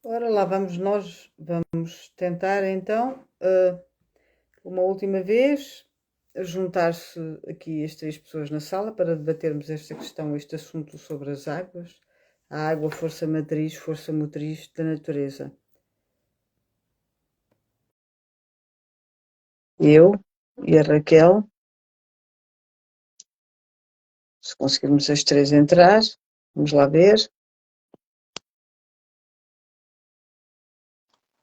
Ora lá vamos nós, vamos tentar então, uma última vez, juntar-se aqui as três pessoas na sala para debatermos esta questão, este assunto sobre as águas, a água, força matriz, força motriz da natureza. Eu e a Raquel, se conseguirmos as três entrar, vamos lá ver.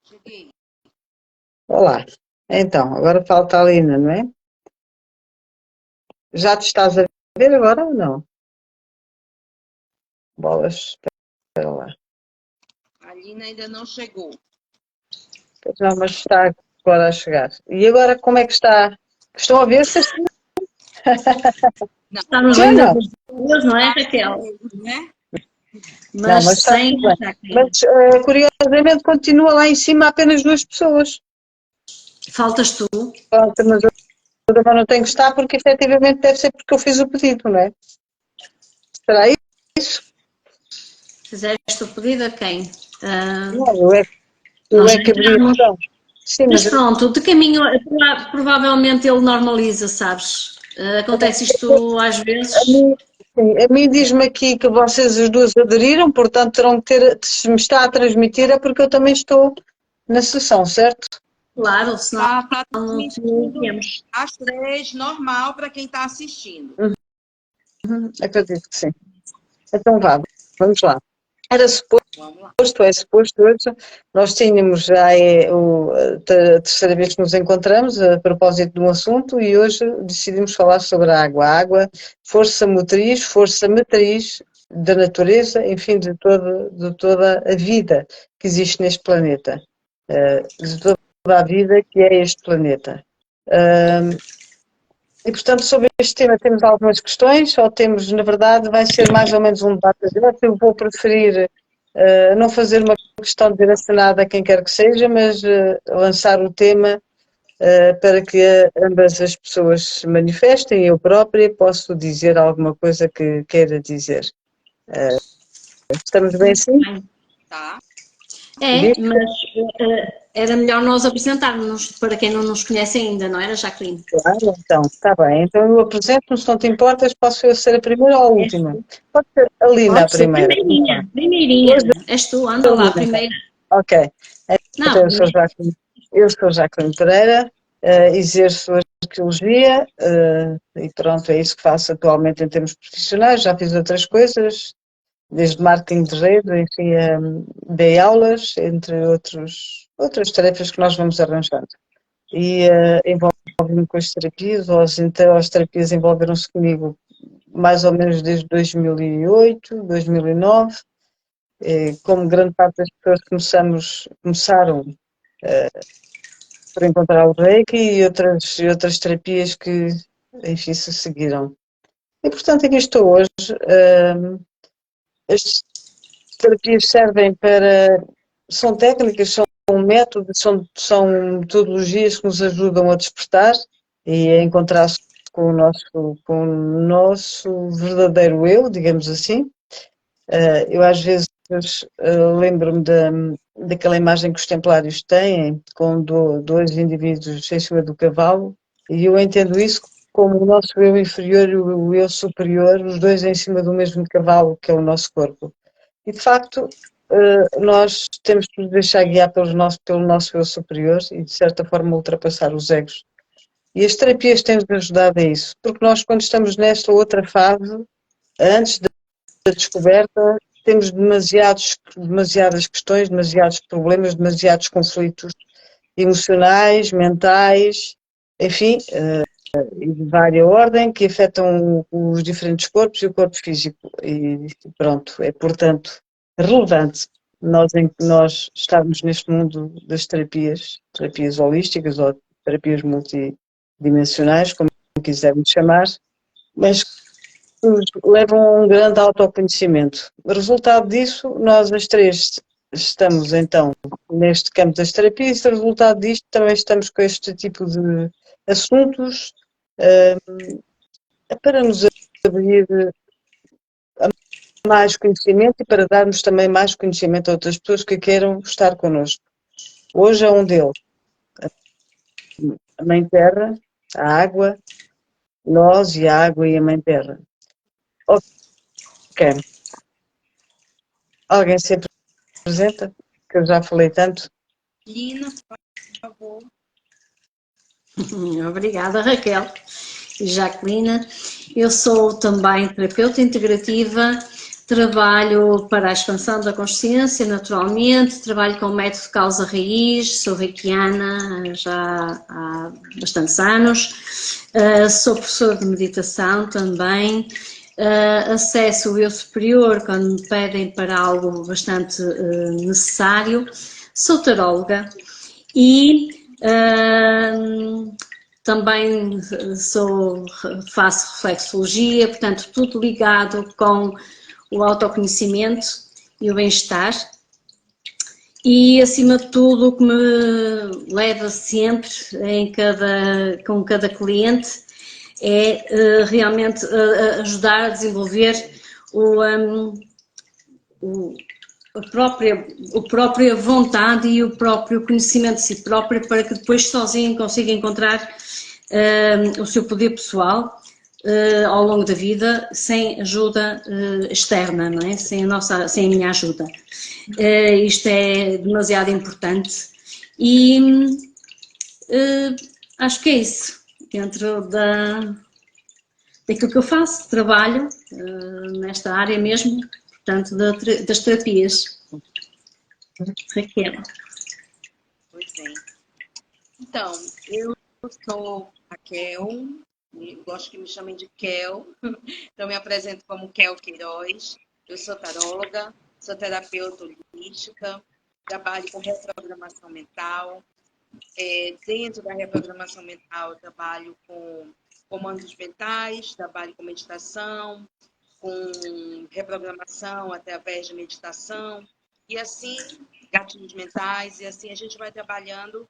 Cheguei. Olá, então, agora falta a Lina, não é? Já te estás a ver agora ou não? Bolas, espera lá. A Lina ainda não chegou. Pois não, mas está agora a chegar. E agora como é que está? Estão a ver se Não, Estamos já ainda não. duas, não é, Raquel? né? Não, Mas mas está sem tudo bem. Jacqueline. Mas curiosamente continua lá em cima apenas duas pessoas. Faltas tu. Pronto, mas eu também não tenho que estar porque efetivamente deve ser porque eu fiz o pedido, não é? Será isso? Fizeste o pedido a quem? Não, eu Nós é já que abri a entramos. questão. Sim, Mas mas pronto, de caminho, provavelmente ele normaliza, sabes? Acontece isto às a vezes. mim, sim, a mim diz-me aqui que vocês as duas aderiram, portanto terão que ter, se me está a transmitir é porque eu também estou na sessão, certo? Claro, senão Tá não transmitindo temos. às 3, normal para quem está assistindo. Acredito que sim. Então vá, vamos lá. Era Vamos lá. suposto hoje, nós tínhamos já a terceira vez que nos encontramos a propósito de um assunto e hoje decidimos falar sobre a água. A água, força matriz da natureza, enfim, de toda a vida que existe neste planeta, de toda a vida que é este planeta. E, portanto, sobre este tema temos algumas questões, ou temos, na verdade, vai ser mais ou menos um debate aberto. Eu vou preferir não fazer uma questão direcionada a quem quer que seja, mas lançar o tema para que ambas as pessoas se manifestem. Eu própria posso dizer alguma coisa que queira dizer. Estamos bem Muito assim? bem. Tá? É, mas era melhor nós apresentarmos para quem não nos conhece ainda, não era, Jacqueline? Claro, então, está bem. Então eu apresento-me, se não te importas, posso eu ser a primeira ou a És última? tu. Pode ser a Lina a Pode ser primeira. primeirinha, Então, primeirinha. hoje És tu, a anda lá, Lina, então. primeira. Ok. Não, Então, primeira. Eu sou Jacqueline Pereira, exerço arqueologia e pronto, é isso que faço atualmente em termos profissionais. Já fiz outras coisas, desde marketing de rede, enfim, dei aulas, entre outras tarefas que nós vamos arranjando. E envolvo-me com as terapias, ou as terapias envolveram-se comigo mais ou menos desde 2008, 2009. Como grande parte das pessoas começaram por encontrar o Reiki e outras terapias que, enfim, se seguiram. E, portanto, aqui estou hoje. As terapias servem para. São técnicas, são métodos, são metodologias que nos ajudam a despertar e a encontrar-se com o nosso verdadeiro eu, digamos assim. Eu às vezes lembro-me daquela imagem que os templários têm com dois indivíduos em cima do cavalo e eu entendo isso como o nosso eu inferior e o eu superior, os dois em cima do mesmo cavalo que é o nosso corpo. E de facto nós temos que nos deixar guiar pelo nosso eu superior e de certa forma ultrapassar os egos. E as terapias têm-nos ajudado a isso, porque nós quando estamos nesta outra fase, antes da descoberta, temos demasiadas questões, demasiados problemas, demasiados conflitos emocionais, mentais, enfim, e de vária ordem, que afetam os diferentes corpos e o corpo físico. E pronto, é portanto relevante nós estarmos neste mundo das terapias holísticas ou terapias multidimensionais, como quisermos chamar, mas nos levam a um grande autoconhecimento. Resultado disso, nós as três estamos então neste campo das terapias e resultado disto também estamos com este tipo de assuntos para nos abrir mais conhecimento e para darmos também mais conhecimento a outras pessoas que queiram estar connosco. Hoje é um deles. A Mãe Terra, a água, nós e a água e a Mãe Terra. Ok. Alguém se apresenta? Que eu já falei tanto. Lina, por favor. Obrigada, Raquel e Jacqueline. Eu sou também terapeuta integrativa, trabalho para a expansão da consciência, naturalmente, trabalho com o método causa-raiz, sou reikiana já há bastantes anos, sou professora de meditação também, acesso o eu superior quando me pedem para algo bastante necessário, sou taróloga e também faço reflexologia, portanto, tudo ligado com o autoconhecimento e o bem-estar. E, acima de tudo, o que me leva sempre com cada cliente é realmente ajudar a desenvolver a própria vontade e o próprio conhecimento de si próprio para que depois sozinho consiga encontrar o seu poder pessoal ao longo da vida sem ajuda externa, não é? Sem a minha ajuda. Isto é demasiado importante e acho que é isso. Dentro daquilo que eu faço, trabalho nesta área mesmo, portanto, das terapias. Raquel. Pois bem. Então, eu sou a Kel, gosto que me chamem de Kel, então me apresento como Kel Queiroz. Eu sou taróloga, sou terapeuta holística, trabalho com reprogramação mental. Dentro da reprogramação mental, eu trabalho com comandos mentais, trabalho com meditação, com reprogramação através de meditação, e assim, gatilhos mentais, e assim a gente vai trabalhando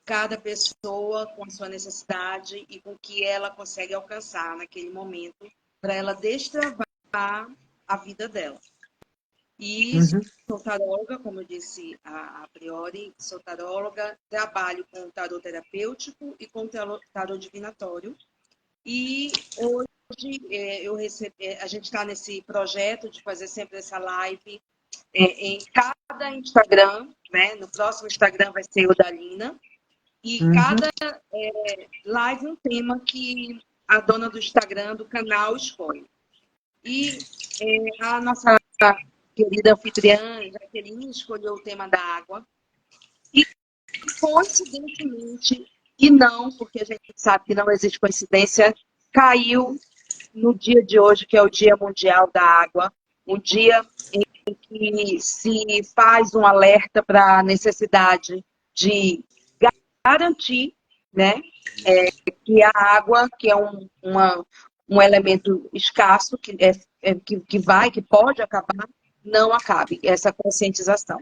cada pessoa com a sua necessidade e com o que ela consegue alcançar naquele momento para ela destravar a vida dela. E sou taróloga, como eu disse a priori, sou taróloga, trabalho com tarô terapêutico e com tarô divinatório. E hoje a gente está nesse projeto de fazer sempre essa live em cada Instagram, né? No próximo Instagram vai ser o da Lina. E cada live um tema que a dona do Instagram, do canal, escolhe. E a nossa querida anfitriã, Jaqueline, escolheu o tema da água. E, coincidentemente, e não, porque a gente sabe que não existe coincidência, caiu no dia de hoje, que é o Dia Mundial da Água, um dia em que se faz um alerta para a necessidade de garantir, né, que a água, que é um elemento escasso, que pode acabar, não acabe, essa conscientização.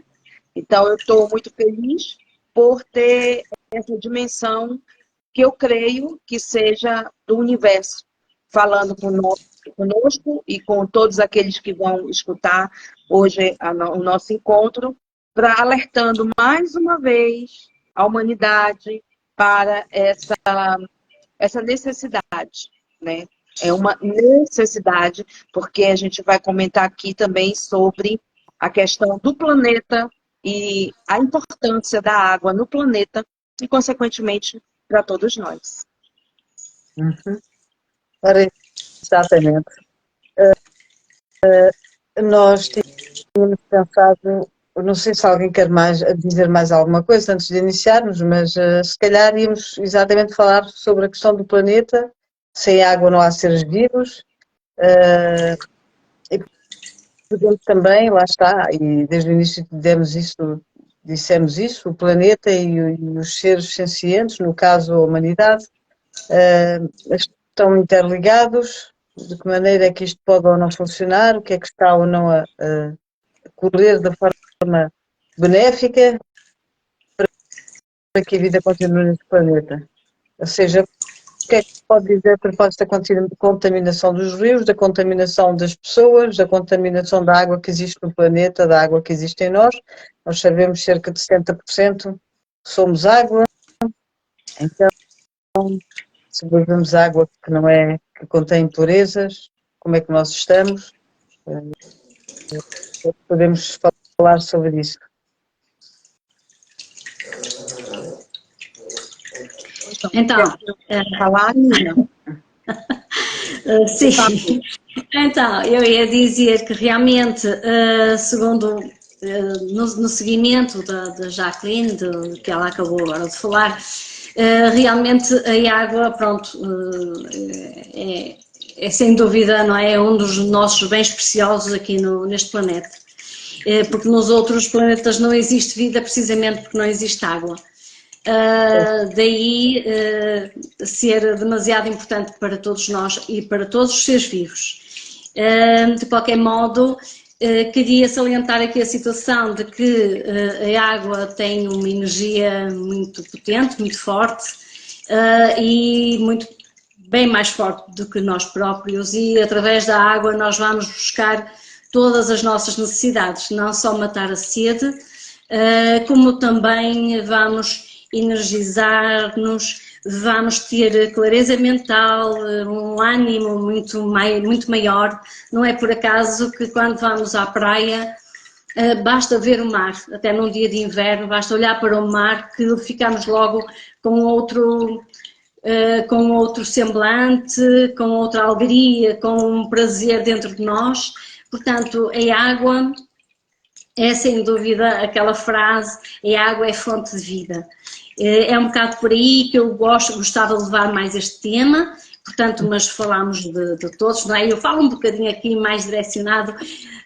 Então, eu estou muito feliz por ter essa dimensão que eu creio que seja do universo, falando conosco e com todos aqueles que vão escutar hoje o nosso encontro, para alertando mais uma vez a humanidade para essa necessidade, né? É uma necessidade, porque a gente vai comentar aqui também sobre a questão do planeta e a importância da água no planeta e, consequentemente, para todos nós. Exatamente. Nós tínhamos pensado, não sei se alguém quer dizer mais alguma coisa antes de iniciarmos, mas se calhar íamos exatamente falar sobre a questão do planeta. Sem água não há seres vivos. E podemos também, lá está, e desde o início dissemos isso, o planeta e os seres sencientes, no caso a humanidade, estão interligados. De que maneira é que isto pode ou não funcionar, o que é que está ou não a correr da forma benéfica para que a vida continue neste planeta. Ou seja, que é que pode dizer a propósito da contaminação dos rios, da contaminação das pessoas, da contaminação da água que existe no planeta, da água que existe em nós? Nós sabemos que cerca de 70% somos água, então se bebemos água que não é, que contém impurezas, como é que nós estamos? Podemos falar sobre isso. Então, falar, Nina. sim, então eu ia dizer que realmente, segundo, no seguimento da Jacqueline, que ela acabou agora de falar, realmente a água, pronto, é sem dúvida, não é, um dos nossos bens preciosos aqui neste planeta, porque nos outros planetas não existe vida precisamente porque não existe água. Daí ser demasiado importante para todos nós e para todos os seres vivos. De qualquer modo, queria salientar aqui a situação de que a água tem uma energia muito potente, muito forte e muito bem mais forte do que nós próprios, e através da água nós vamos buscar todas as nossas necessidades, não só matar a sede, como também vamos energizar-nos, vamos ter clareza mental, um ânimo muito maior. Não é por acaso que quando vamos à praia basta ver o mar, até num dia de inverno, basta olhar para o mar que ficamos logo com outro semblante, com outra alegria, com um prazer dentro de nós. Portanto, a água é sem dúvida aquela frase, a água é fonte de vida. É um bocado por aí que eu gostava de levar mais este tema, portanto, mas falámos de todos, não é? Eu falo um bocadinho aqui mais direcionado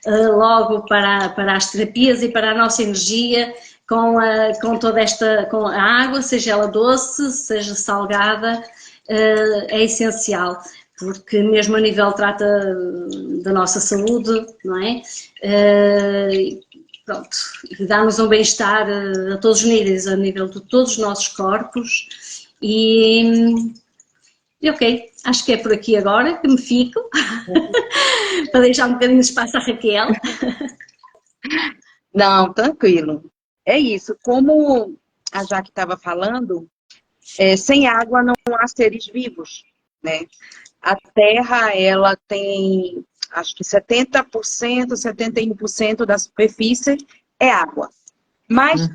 logo para as terapias e para a nossa energia com toda com a água, seja ela doce, seja salgada, é essencial, porque mesmo a nível trata da nossa saúde, não é? Pronto, e dá-nos um bem-estar a todos os níveis, a nível de todos os nossos corpos e ok, acho que é por aqui agora que me fico, para deixar um bocadinho de espaço à Raquel. Não, tranquilo. É isso, como a Jaque estava falando, sem água não há seres vivos, né? A Terra, ela tem, acho que 70%, 71% da superfície é água. Mas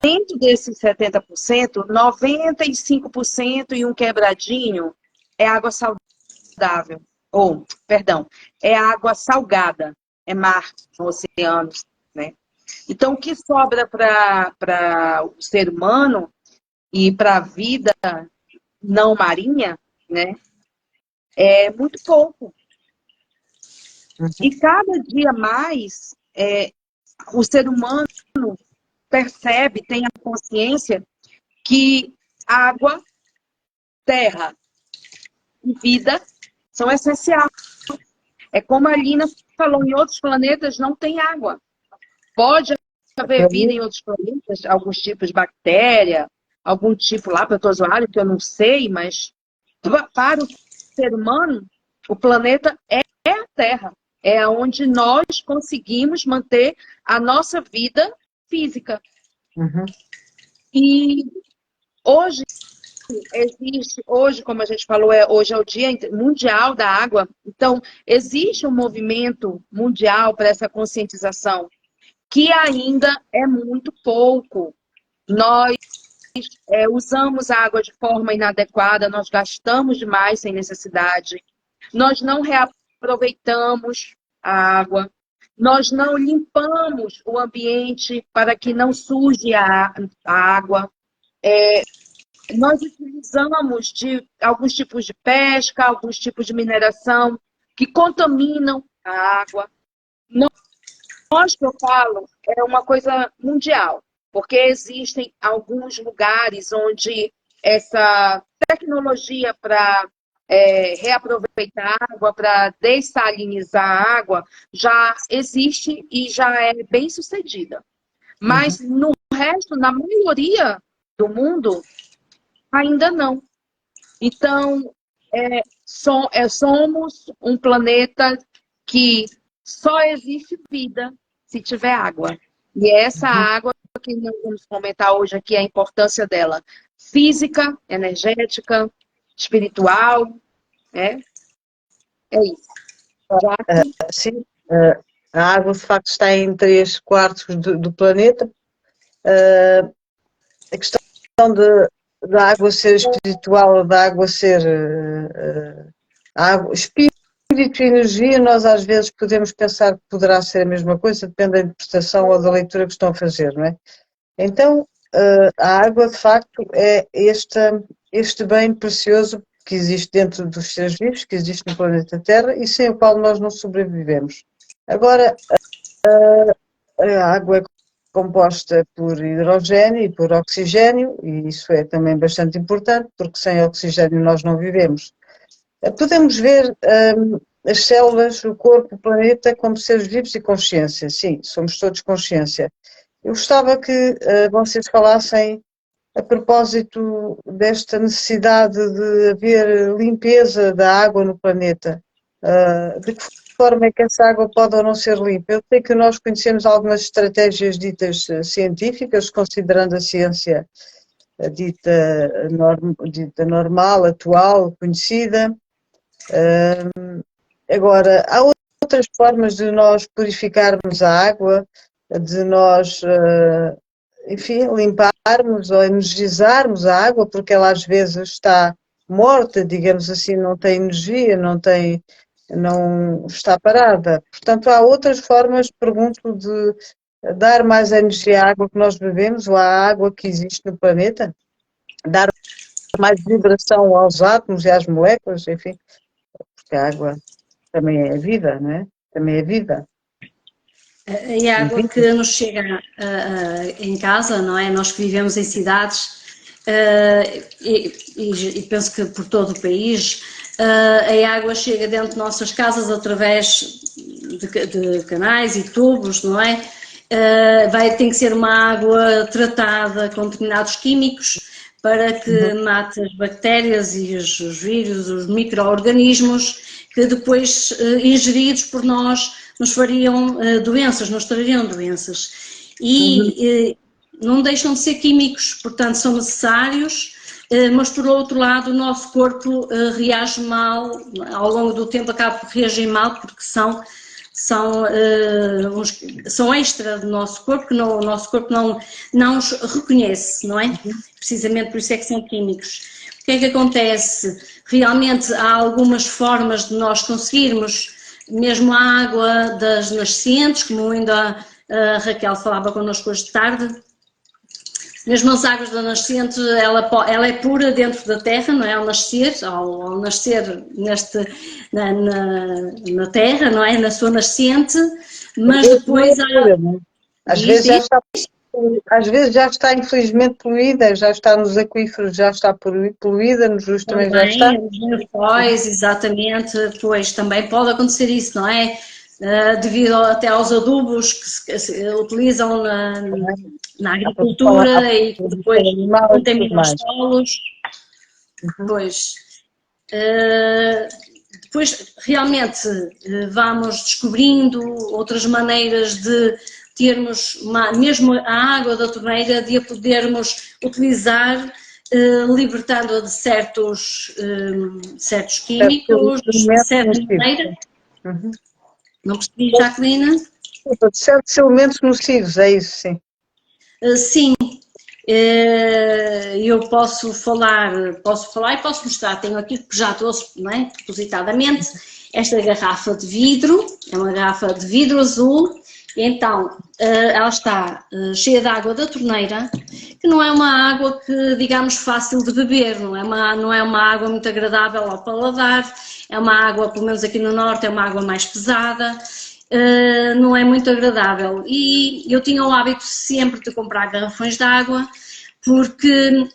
dentro desses 70%, 95% e um quebradinho é água saudável. Ou, perdão, é água salgada, é mar, oceanos, né? Então, o que sobra para o ser humano e para a vida não marinha, né, é muito pouco. E cada dia mais o ser humano percebe, tem a consciência que água, terra e vida são essenciais. É como a Lina falou, em outros planetas não tem água. Pode haver vida em outros planetas, alguns tipos de bactéria, algum tipo lá protozoário, que eu não sei, mas para o ser humano, o planeta é a Terra. É onde nós conseguimos manter a nossa vida física. E hoje existe, como a gente falou, hoje é o Dia Mundial da Água. Então, existe um movimento mundial para essa conscientização, que ainda é muito pouco. Nós usamos a água de forma inadequada, nós gastamos demais sem necessidade, nós não reaproveitamos a água, nós não limpamos o ambiente para que não suje a água, nós utilizamos de alguns tipos de pesca, alguns tipos de mineração que contaminam a água. Nós, que eu falo, é uma coisa mundial, porque existem alguns lugares onde essa tecnologia para reaproveitar a água, para dessalinizar a água, já existe e já é bem sucedida. Mas no resto, na maioria do mundo, ainda não. Então, somos um planeta que só existe vida se tiver água. E é essa água que nós vamos comentar hoje aqui, a importância dela. Física, energética, espiritual, né? É isso. Sim, a água de facto está em 3/4 do planeta. A questão da água ser espiritual ou da água ser água, espírito e energia, nós às vezes podemos pensar que poderá ser a mesma coisa, depende da interpretação ou da leitura que estão a fazer, não é? Então, a água de facto é este bem precioso que existe dentro dos seres vivos, que existe no planeta Terra e sem o qual nós não sobrevivemos. Agora, a água é composta por hidrogênio e por oxigênio, e isso é também bastante importante, porque sem oxigênio nós não vivemos. Podemos ver as células, o corpo, o planeta como seres vivos e consciência. Sim, somos todos consciência. Eu gostava que vocês falassem a propósito desta necessidade de haver limpeza da água no planeta. De que forma é que essa água pode ou não ser limpa? Eu sei que nós conhecemos algumas estratégias ditas científicas, considerando a ciência dita normal, atual, conhecida. Agora, há outras formas de nós purificarmos a água, de nós, enfim, limparmos ou energizarmos a água, porque ela às vezes está morta, digamos assim, não tem energia, não está parada. Portanto, há outras formas, pergunto, de dar mais energia à água que nós bebemos ou à água que existe no planeta, dar mais vibração aos átomos e às moléculas, enfim, porque a água também é vida, não é? Também é vida. E a água que nos chega em casa, não é? Nós que vivemos em cidades, e penso que por todo o país, a água chega dentro de nossas casas através de canais e tubos, não é? Tem que ser uma água tratada com determinados químicos para que mate as bactérias e os vírus, os micro-organismos que depois, ingeridos por nós, nos fariam doenças, nos trariam doenças. E não deixam de ser químicos, portanto são necessários, mas por outro lado o nosso corpo reage mal, ao longo do tempo acaba por reagir mal, porque são extra do nosso corpo, que o nosso corpo não os reconhece, não é? Precisamente por isso é que são químicos. O que é que acontece? Realmente há algumas formas de nós conseguirmos, mesmo a água das nascentes, como ainda a Raquel falava connosco hoje de tarde, mesmo as águas da nascente, ela é pura dentro da terra, não é? Ao nascer na terra, não é? Na sua nascente, mas depois às vezes já está infelizmente poluída, já está nos aquíferos, já está poluída, nos rios também já está. Nos lençóis, exatamente, pois também pode acontecer isso, não é? Devido até aos adubos que se utilizam na agricultura e que depois contaminam os solos. Pois. Depois, realmente, vamos descobrindo outras maneiras de termos, mesmo a água da torneira, de a podermos utilizar, libertando-a de certos químicos, de certa maneira. Não percebi, Jacqueline? De certos elementos nocivos, é isso, sim. Sim, eu posso falar e posso mostrar, tenho aqui que já trouxe, não é, propositadamente, esta garrafa de vidro, é uma garrafa de vidro azul, e então ela está cheia de água da torneira, que não é uma água que, digamos, fácil de beber, não é uma água muito agradável ao paladar, é uma água, pelo menos aqui no norte, é uma água mais pesada, não é muito agradável. E eu tinha o hábito sempre de comprar garrafões de água, porque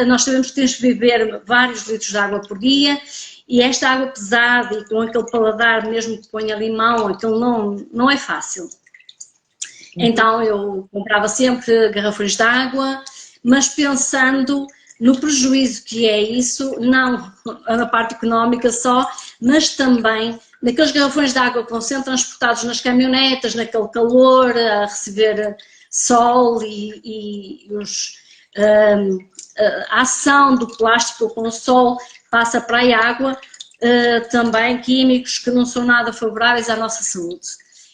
nós sabemos que temos de beber vários litros de água por dia, e esta água pesada e com aquele paladar, mesmo que ponha limão, aquilo não é fácil. Então eu comprava sempre garrafões de água, mas pensando no prejuízo que é isso, não na parte económica só, mas também naqueles garrafões de água que vão sendo transportados nas caminhonetas, naquele calor, a receber sol e a ação do plástico com o sol passa para a água, também químicos que não são nada favoráveis à nossa saúde.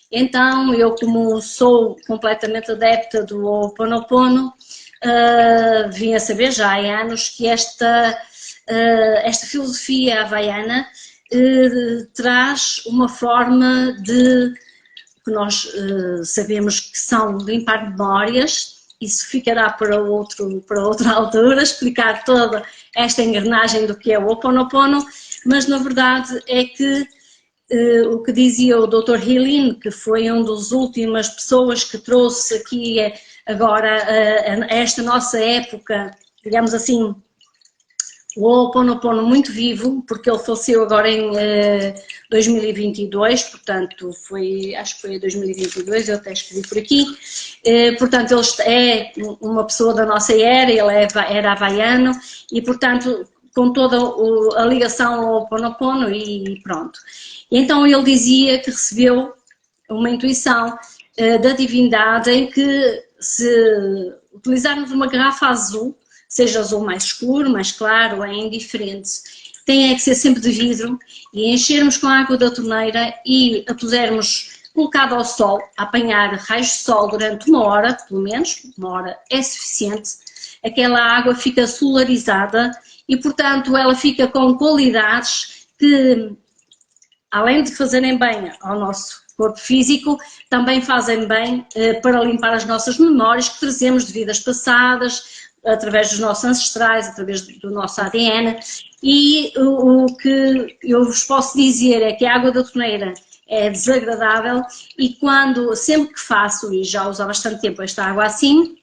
Então, eu como sou completamente adepta do Ho'oponopono, vim a saber já há anos que esta filosofia havaiana traz uma forma de, que nós sabemos que são limpar memórias. Isso ficará para outra altura, explicar toda esta engrenagem do que é o Ho'oponopono, mas na verdade é que o que dizia o Dr. Hilin, que foi uma das últimas pessoas que trouxe aqui agora a esta nossa época, digamos assim, o Ho'oponopono muito vivo, porque ele faleceu agora em 2022, portanto, acho que foi em 2022, eu até escrevi por aqui. Portanto, ele é uma pessoa da nossa era, ele era havaiano e, portanto, com toda a ligação ao Ho'oponopono e pronto. Então, ele dizia que recebeu uma intuição da divindade em que, se utilizarmos uma garrafa azul, seja azul mais escuro, mais claro, é indiferente, tem que ser sempre de vidro e enchermos com a água da torneira e a pusermos colocada ao sol, a apanhar raios de sol durante 1 hora, pelo menos, 1 hora é suficiente, aquela água fica solarizada e, portanto, ela fica com qualidades que, além de fazerem bem ao nosso corpo físico, também fazem bem para limpar as nossas memórias que trazemos de vidas passadas, através dos nossos ancestrais, através do nosso ADN, e o que eu vos posso dizer é que a água da torneira é desagradável e sempre que faço, e já uso há bastante tempo esta água assim,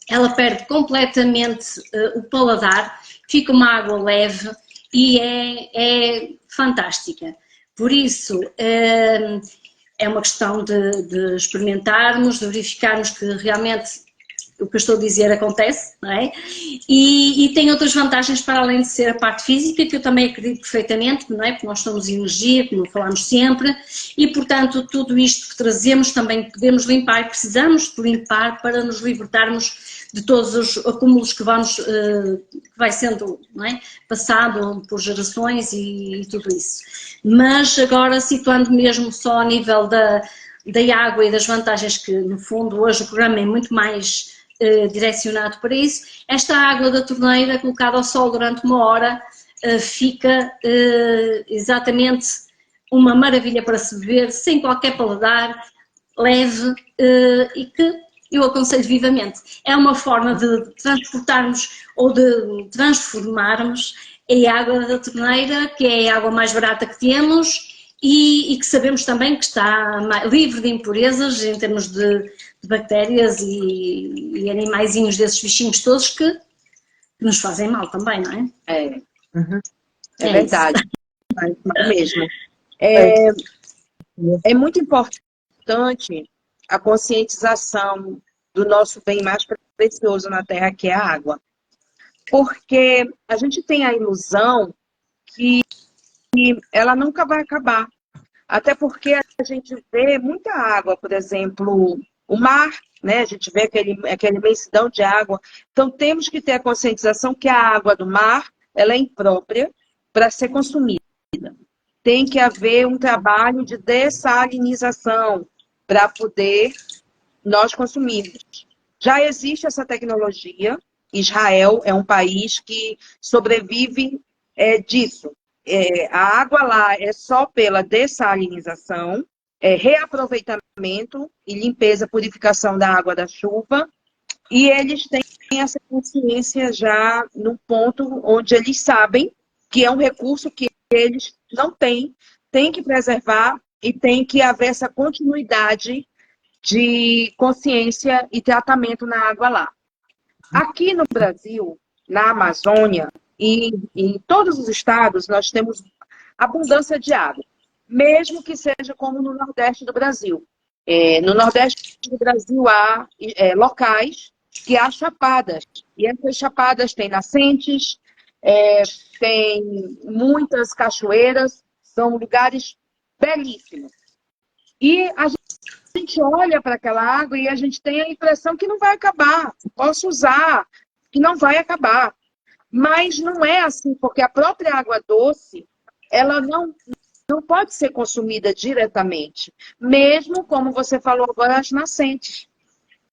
ela perde completamente o paladar, fica uma água leve e é fantástica. Por isso, é uma questão de experimentarmos, de verificarmos que realmente o que eu estou a dizer acontece, não é? E tem outras vantagens para além de ser a parte física, que eu também acredito perfeitamente, não é? Porque nós somos energia, como falamos sempre, e portanto tudo isto que trazemos também podemos limpar e precisamos de limpar para nos libertarmos de todos os acúmulos que vai sendo, não é? Passado por gerações e tudo isso. Mas agora, situando mesmo só a nível da água e das vantagens que, no fundo, hoje o programa é muito mais direcionado para isso, esta água da torneira colocada ao sol durante 1 hora fica exatamente uma maravilha para se beber, sem qualquer paladar, leve e que eu aconselho vivamente. É uma forma de transportarmos ou de transformarmos a água da torneira, que é a água mais barata que temos e que sabemos também que está livre de impurezas em termos de bactérias e animaizinhos desses bichinhos todos que nos fazem mal também, não é? É verdade, mas mesmo. É muito importante a conscientização do nosso bem mais precioso na Terra, que é a água. Porque a gente tem a ilusão que ela nunca vai acabar. Até porque a gente vê muita água, por exemplo, o mar, né? A gente vê aquela imensidão de água. Então, temos que ter a conscientização que a água do mar ela é imprópria para ser consumida. Tem que haver um trabalho de dessalinização para poder nós consumirmos. Já existe essa tecnologia. Israel é um país que sobrevive disso. A água lá é só pela dessalinização, reaproveitamento e limpeza, purificação da água da chuva. E eles têm essa consciência já no ponto onde eles sabem que é um recurso que eles não têm, tem que preservar e tem que haver essa continuidade de consciência e tratamento na água lá. Aqui no Brasil, na Amazônia e em todos os estados, nós temos abundância de água, mesmo que seja como no Nordeste do Brasil. No Nordeste do Brasil há locais que há chapadas. E essas chapadas têm nascentes, tem muitas cachoeiras, são lugares belíssimos. E a gente olha para aquela água e a gente tem a impressão que não vai acabar, posso usar, que não vai acabar. Mas não é assim, porque a própria água doce, ela não pode ser consumida diretamente, mesmo como você falou agora, as nascentes.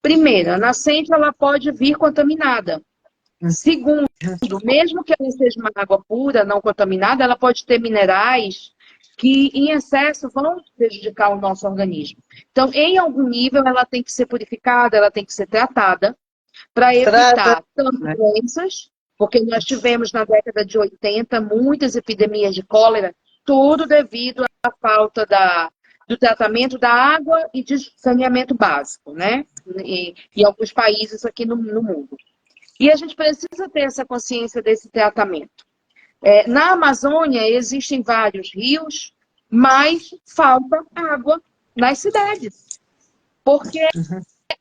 Primeiro, a nascente ela pode vir contaminada. Segundo, mesmo que ela seja uma água pura, não contaminada, ela pode ter minerais que, em excesso, vão prejudicar o nosso organismo. Então, em algum nível, ela tem que ser purificada, ela tem que ser tratada para evitar tanto doenças, porque nós tivemos na década de 80 muitas epidemias de cólera, tudo devido à falta do tratamento da água e de saneamento básico, né? Em alguns países aqui no mundo. E a gente precisa ter essa consciência desse tratamento. Na Amazônia existem vários rios, mas falta água nas cidades. Porque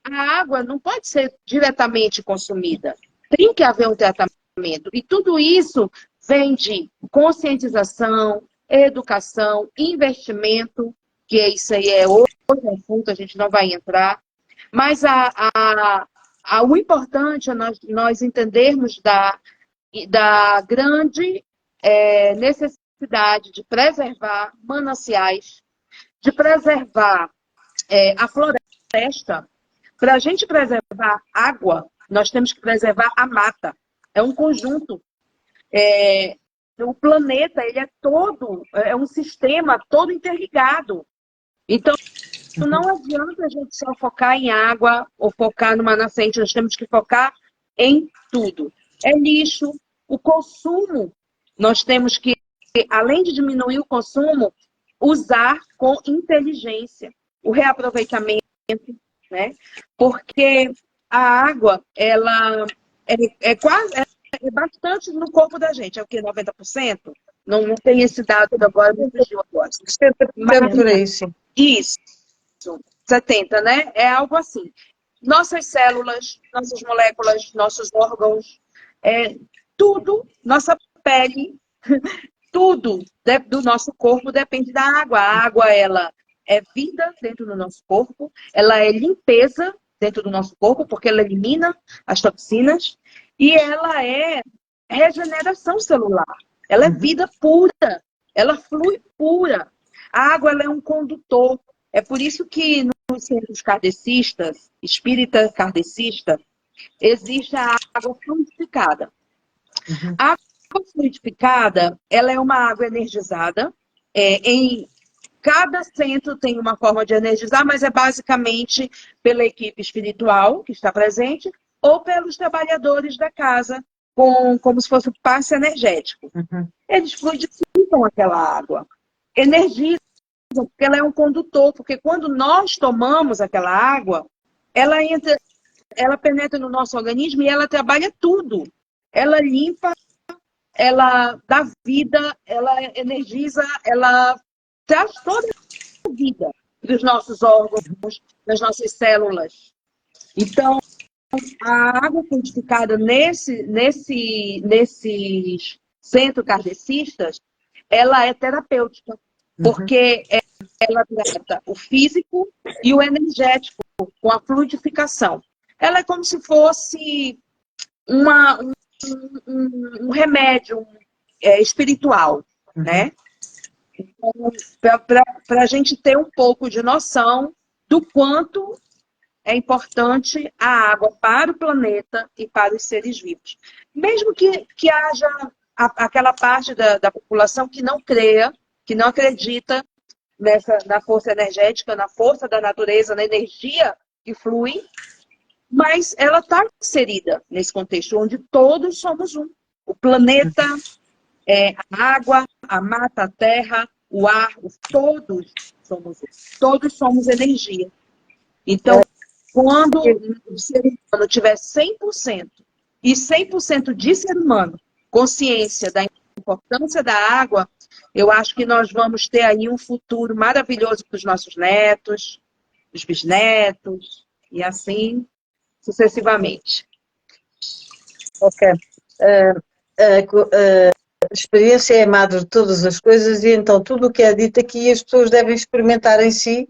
a água não pode ser diretamente consumida. Tem que haver um tratamento. E tudo isso vem de conscientização, educação, investimento, que isso aí é outro assunto, a gente não vai entrar. Mas o importante é nós entendermos da grande necessidade de preservar mananciais, de preservar a floresta. Para a gente preservar água, nós temos que preservar a mata. É um conjunto. O planeta ele é um sistema todo interligado. Então, não adianta a gente só focar em água ou focar numa nascente, nós temos que focar em tudo. É lixo, o consumo, nós temos que, além de diminuir o consumo, usar com inteligência o reaproveitamento, né? Porque a água, ela é bastante no corpo da gente, é o quê? 90%? Não tem esse dado agora, me fugiu agora. 70% por aí, sim. Isso. 70, né? É algo assim. Nossas células, nossas moléculas, nossos órgãos, tudo, nossa pele, tudo do nosso corpo depende da água. A água, ela é vida dentro do nosso corpo, ela é limpeza dentro do nosso corpo, porque ela elimina as toxinas, e ela é regeneração celular. Ela é vida pura, ela flui pura. A água, ela é um condutor. É por isso que nos centros kardecistas, espírita kardecista, existe a água fluidificada. A água fluidificada, ela é uma água energizada. Em cada centro tem uma forma de energizar, mas é basicamente pela equipe espiritual que está presente ou pelos trabalhadores da casa, como se fosse um passe energético. Eles fluidificam aquela água, energizam, porque ela é um condutor, porque quando nós tomamos aquela água, ela penetra no nosso organismo e ela trabalha tudo. Ela limpa, ela dá vida, ela energiza, ela traz toda a vida para os nossos órgãos, das nossas células. Então, a água fluidificada nesses centros kardecistas, ela é terapêutica, porque ela trata o físico e o energético com a fluidificação. Ela é como se fosse um remédio espiritual, né? Então, para a gente ter um pouco de noção do quanto é importante a água para o planeta e para os seres vivos. Mesmo que haja aquela parte da população que não creia, que não acredita na força energética, na força da natureza, na energia que flui, mas ela está inserida nesse contexto onde todos somos um. O planeta, a água, a mata, a terra, o ar, todos somos energia. Então, quando o ser humano tiver 100% e 100% de ser humano, consciência da importância da água, eu acho que nós vamos ter aí um futuro maravilhoso para os nossos netos, os bisnetos, e assim sucessivamente. Ok. A experiência é a madre de todas as coisas e então tudo o que é dito aqui as pessoas devem experimentar em si.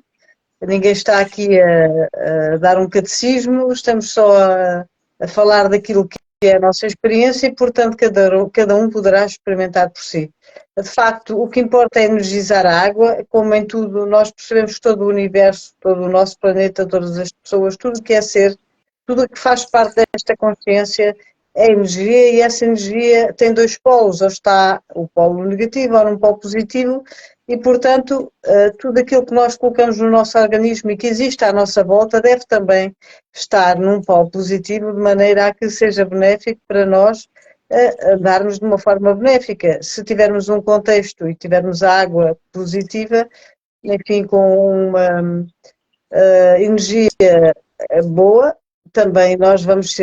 Ninguém está aqui a dar um catecismo, estamos só a falar daquilo que é a nossa experiência e, portanto, cada um poderá experimentar por si. De facto, o que importa é energizar a água, como em tudo, nós percebemos que todo o universo, todo o nosso planeta, todas as pessoas, tudo o que é ser, tudo o que faz parte desta consciência é energia e essa energia tem dois polos, ou está o polo negativo ou num polo positivo e, portanto, tudo aquilo que nós colocamos no nosso organismo e que existe à nossa volta deve também estar num polo positivo de maneira a que seja benéfico para nós andarmos de uma forma benéfica. Se tivermos um contexto e tivermos a água positiva, enfim, com uma energia boa, também nós vamos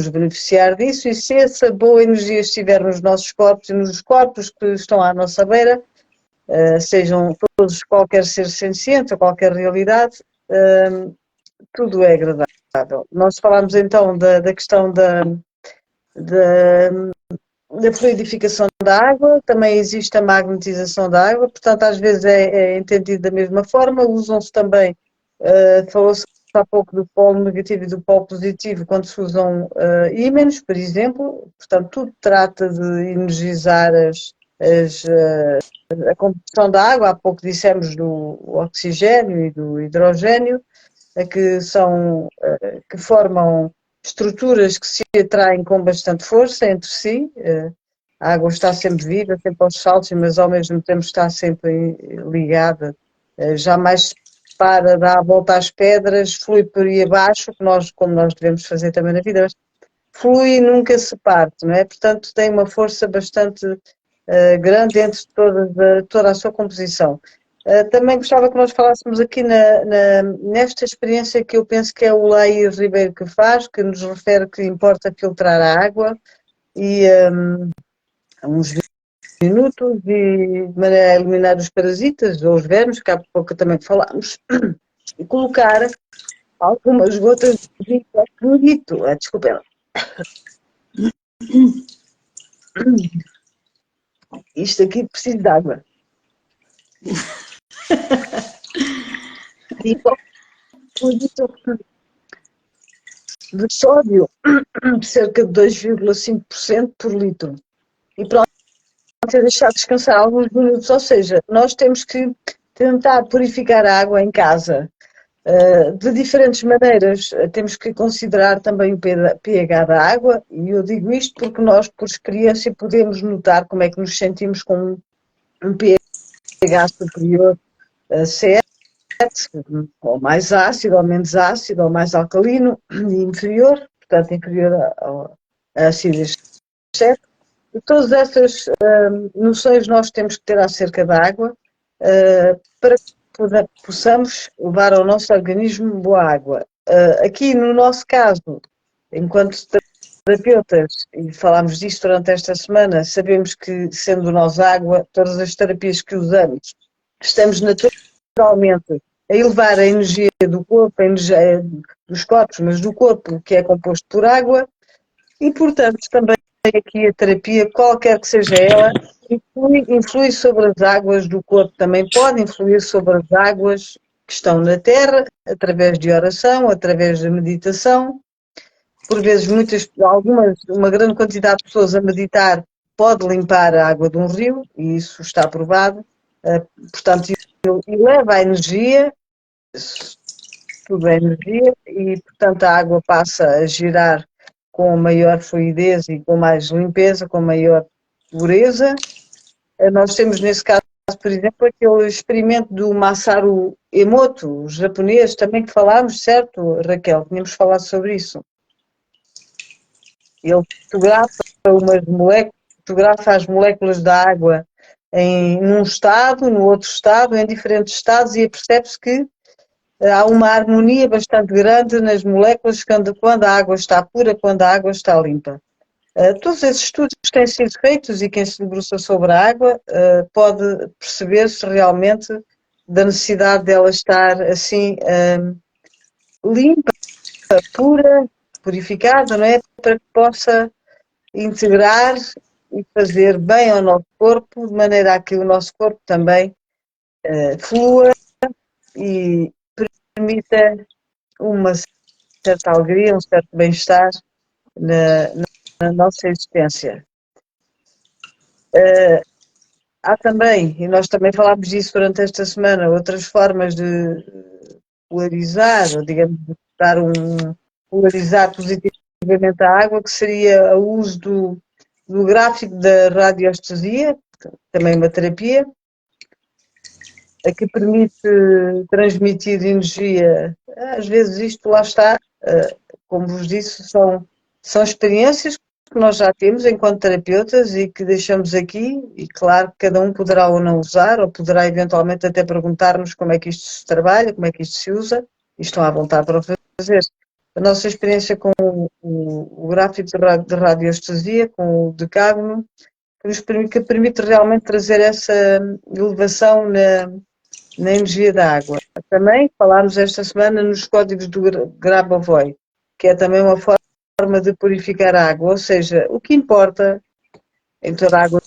beneficiar disso e se essa boa energia estiver nos nossos corpos e nos corpos que estão à nossa beira, sejam todos qualquer ser senciente ou qualquer realidade, tudo é agradável. Nós falámos então da questão da fluidificação da água, também existe a magnetização da água, portanto às vezes é entendido da mesma forma, usam-se também, falou-se há pouco do polo negativo e do polo positivo quando se usam ímãs, por exemplo, portanto tudo trata de energizar a composição da água, há pouco dissemos do oxigênio e do hidrogênio, que formam estruturas que se atraem com bastante força entre si. A água está sempre viva, sempre aos saltos, mas ao mesmo tempo está sempre ligada. Jamais se para, dá a volta às pedras, flui por aí abaixo, como nós devemos fazer também na vida, mas flui e nunca se parte, não é? Portanto, tem uma força bastante grande entre toda a sua composição. Também gostava que nós falássemos aqui nesta experiência que eu penso que é o Laí Ribeiro que faz, que nos refere que importa filtrar a água e uns minutos e de maneira a eliminar os parasitas ou os vermes, que há pouco também falámos, e colocar algumas gotas de fluido. Desculpem. Isto aqui precisa de água. E de sódio, cerca de 2,5% por litro. E pronto, é deixar descansar alguns minutos. Ou seja, nós temos que tentar purificar a água em casa de diferentes maneiras. Temos que considerar também o pH da água, e eu digo isto porque nós, por experiência, podemos notar como é que nos sentimos com um pH superior a 7, ou mais ácido, ou menos ácido, ou mais alcalino, e inferior, portanto inferior a acidez 7. E todas essas noções nós temos que ter acerca da água para que possamos levar ao nosso organismo boa água. Aqui no nosso caso, enquanto terapeutas, e falámos disto durante esta semana, sabemos que, sendo nós água, todas as terapias que usamos, estamos naturalmente a elevar a energia do corpo, a energia dos corpos, mas do corpo que é composto por água, e portanto também aqui a terapia, qualquer que seja ela, influi sobre as águas do corpo, também pode influir sobre as águas que estão na terra, através de oração, através de meditação. Por vezes, uma grande quantidade de pessoas a meditar pode limpar a água de um rio, e isso está provado. Portanto, eleva a energia, tudo é energia, e portanto a água passa a girar com maior fluidez e com mais limpeza, com maior pureza. Nós temos nesse caso, por exemplo, aquele experimento do Masaru Emoto, o japonês, também que falámos, certo, Raquel? Tínhamos falado sobre isso. Ele fotografa as moléculas da água num estado, no outro estado, em diferentes estados, e percebe-se que há uma harmonia bastante grande nas moléculas quando a água está pura, quando a água está limpa. Todos esses estudos que têm sido feitos e quem se debruça sobre a água pode perceber-se realmente da necessidade dela estar assim limpa pura, purificada, não é? Para que possa integrar e fazer bem ao nosso corpo, de maneira a que o nosso corpo também flua e permita uma certa alegria, um certo bem-estar na, na nossa existência. Há também, e nós também falámos disso durante esta semana, outras formas de polarizar, ou digamos, de dar polarizar positivamente a água, que seria o uso do gráfico da radioestesia, também uma terapia, a que permite transmitir energia. Às vezes isto lá está, como vos disse, são experiências que nós já temos enquanto terapeutas e que deixamos aqui, e claro que cada um poderá ou não usar, ou poderá eventualmente até perguntar-nos como é que isto se trabalha, como é que isto se usa, e estão à vontade para o fazer. A nossa experiência com o gráfico de radioestesia, com o decágono, que permite realmente trazer essa elevação na energia da água. Também falámos esta semana nos códigos do Grabovoi, que é também uma forma de purificar a água, ou seja, o que importa em toda a água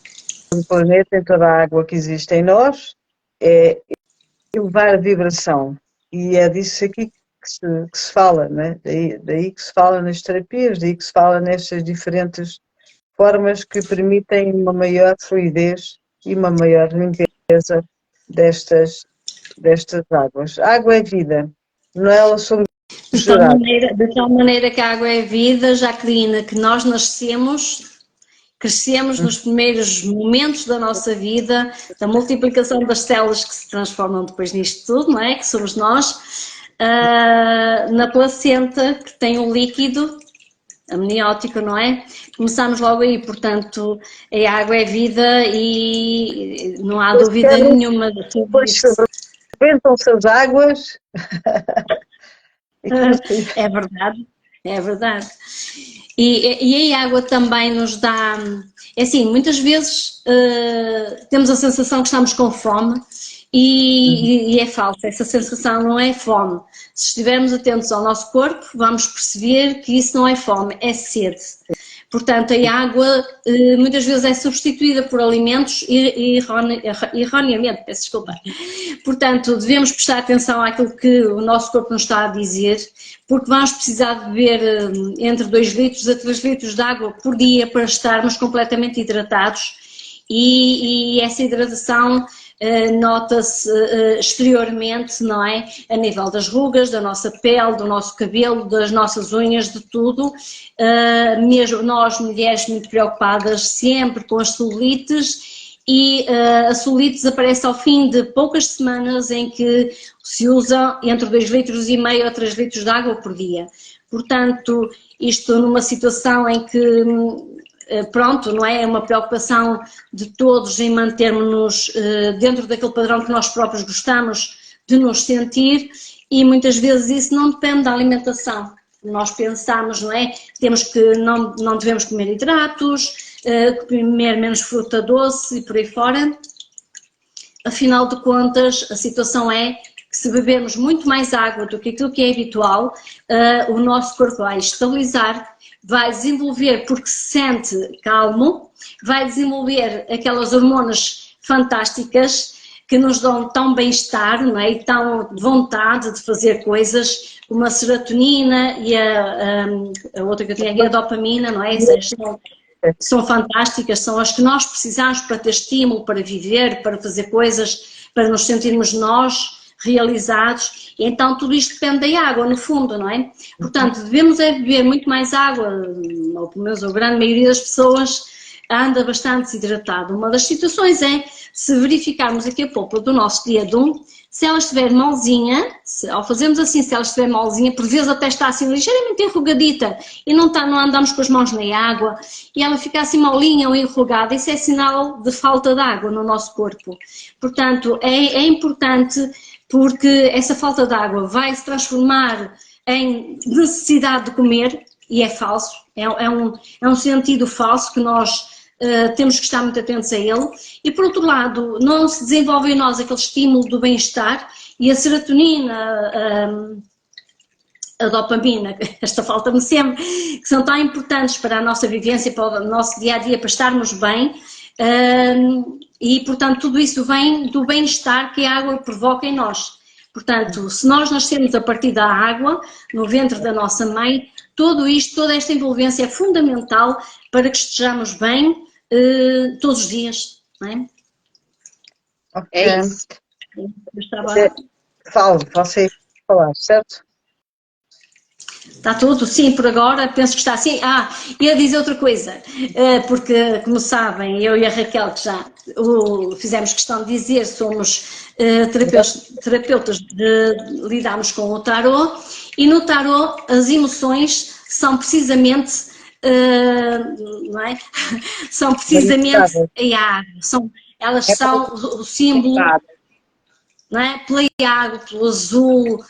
do planeta, em toda a água que existe em nós, é elevar a vibração. E é disso aqui que se fala, né? Daí que se fala nas terapias, daí que se fala nestas diferentes formas que permitem uma maior fluidez e uma maior limpeza destas águas. A água é vida, não é? Ela somos gerados. De tal maneira que a água é vida, Jacqueline, que nós crescemos nos primeiros momentos da nossa vida, da multiplicação das células que se transformam depois nisto tudo, não é? Que somos nós, na placenta, que tem um líquido amniótico, não é? Começamos logo aí, portanto, a água é vida e não há dúvida nenhuma de tudo Depois isto. rebentam-se as águas. É verdade, é verdade. E a água também nos dá, é assim, muitas vezes temos a sensação que estamos com fome e é falsa, essa sensação não é fome. Se estivermos atentos ao nosso corpo, vamos perceber que isso não é fome, é sede. Portanto, a água muitas vezes é substituída por alimentos erroneamente, peço desculpa. Portanto, devemos prestar atenção àquilo que o nosso corpo nos está a dizer, porque vamos precisar de beber entre 2 litros a 3 litros de água por dia para estarmos completamente hidratados e essa hidratação nota-se exteriormente, não é? A nível das rugas, da nossa pele, do nosso cabelo, das nossas unhas, de tudo. Mesmo nós, mulheres, muito preocupadas sempre com as celulites, e a celulite desaparece ao fim de poucas semanas em que se usa entre 2,5 litros a 3 litros de água por dia. Portanto, isto numa situação em que pronto, não é? É uma preocupação de todos em mantermos-nos dentro daquele padrão que nós próprios gostamos de nos sentir, e muitas vezes isso não depende da alimentação. Nós pensamos, não é? Temos que não devemos comer hidratos, comer menos fruta doce e por aí fora. Afinal de contas, a situação é que se bebermos muito mais água do que aquilo que é habitual, o nosso corpo vai estabilizar, vai desenvolver, porque se sente calmo, vai desenvolver aquelas hormonas fantásticas que nos dão tão bem-estar, não é? E tão vontade de fazer coisas, como a serotonina e a outra que eu tinha aqui, a dopamina, não é? São fantásticas, são as que nós precisamos para ter estímulo, para viver, para fazer coisas, para nos sentirmos nós realizados. E então tudo isto depende da água, no fundo, não é? Portanto, devemos beber muito mais água, ou pelo menos a grande maioria das pessoas anda bastante desidratada. Uma das situações é, se verificarmos aqui a polpa do nosso dedo, se ela estiver molzinha, ao fazermos assim, se ela estiver molzinha, por vezes até está assim ligeiramente enrugadita e não andamos com as mãos na água e ela fica assim molinha ou enrugada, isso é sinal de falta de água no nosso corpo. Portanto, é importante, porque essa falta de água vai se transformar em necessidade de comer, e é falso, é um sentido falso que nós temos que estar muito atentos a ele, e por outro lado não se desenvolve em nós aquele estímulo do bem-estar, e a serotonina, a dopamina, esta falta-me sempre, que são tão importantes para a nossa vivência, para o nosso dia-a-dia, para estarmos bem, e portanto tudo isso vem do bem-estar que a água provoca em nós. Portanto, se nós nascemos a partir da água, no ventre da nossa mãe, tudo isto, toda esta envolvência é fundamental para que estejamos bem todos os dias, não é? Ok. É isso. Eu estava... Fale, você falar, certo? Está tudo? Sim, por agora, penso que está assim. Ia dizer outra coisa, porque, como sabem, eu e a Raquel, que já fizemos questão de dizer, somos terapeutas, lidamos com o tarô, e no tarô as emoções são precisamente, não é? São precisamente a água, elas são o símbolo, não é? Pela água, pelo azul.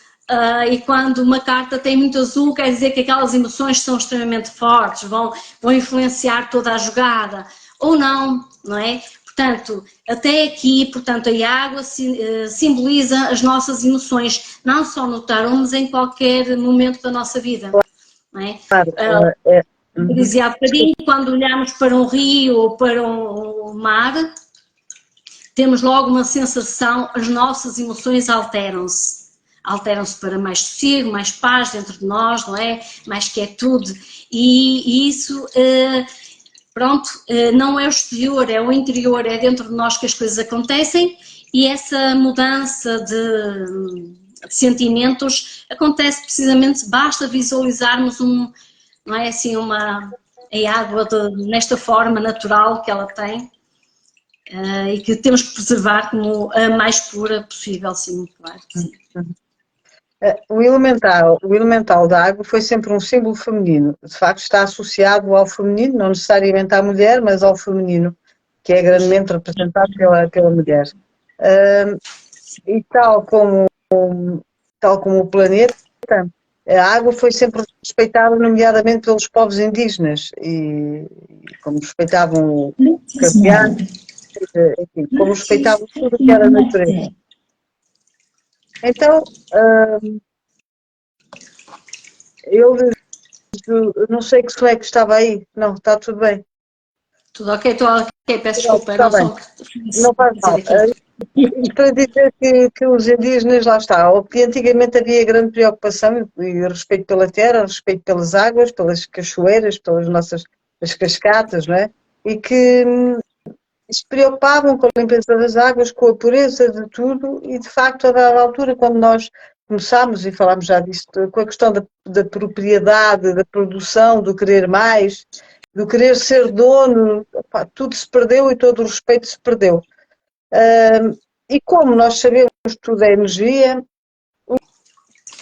E quando uma carta tem muito azul, quer dizer que aquelas emoções são extremamente fortes, vão influenciar toda a jogada, ou não, não é? Portanto, até aqui, portanto, a água simboliza as nossas emoções, não só no tarô, mas em qualquer momento da nossa vida, não é? Eu dizia há bocadinho, quando olhamos para um rio ou para um mar, temos logo uma sensação, as nossas emoções alteram-se para mais sossego, mais paz dentro de nós, não é? Mais quietude, e isso, não é o exterior, é o interior, é dentro de nós que as coisas acontecem, e essa mudança de sentimentos acontece precisamente, basta visualizarmos não é assim, a água nesta forma natural que ela tem, e que temos que preservar como a mais pura possível, sim, claro que sim. O elemental da água foi sempre um símbolo feminino. De facto, está associado ao feminino, não necessariamente à mulher, mas ao feminino, que é grandemente representado pela mulher. E tal como o planeta, a água foi sempre respeitada, nomeadamente pelos povos indígenas, e como respeitavam o caviar, enfim, como respeitavam tudo o que era natureza. Então, eu não sei que som é que estava aí. Não, está tudo bem. Tudo ok, estou ok, peço desculpa. Está bem. Não faz mal. Isto para dizer que os indígenas, lá está, ou que antigamente havia grande preocupação e respeito pela terra, respeito pelas águas, pelas cachoeiras, pelas nossas as cascatas, não é? E que se preocupavam com a limpeza das águas, com a pureza de tudo, e de facto, a dada altura, quando nós começámos, e falámos já disso, com a questão da propriedade, da produção, do querer mais, do querer ser dono, tudo se perdeu e todo o respeito se perdeu. E como nós sabemos que tudo é energia,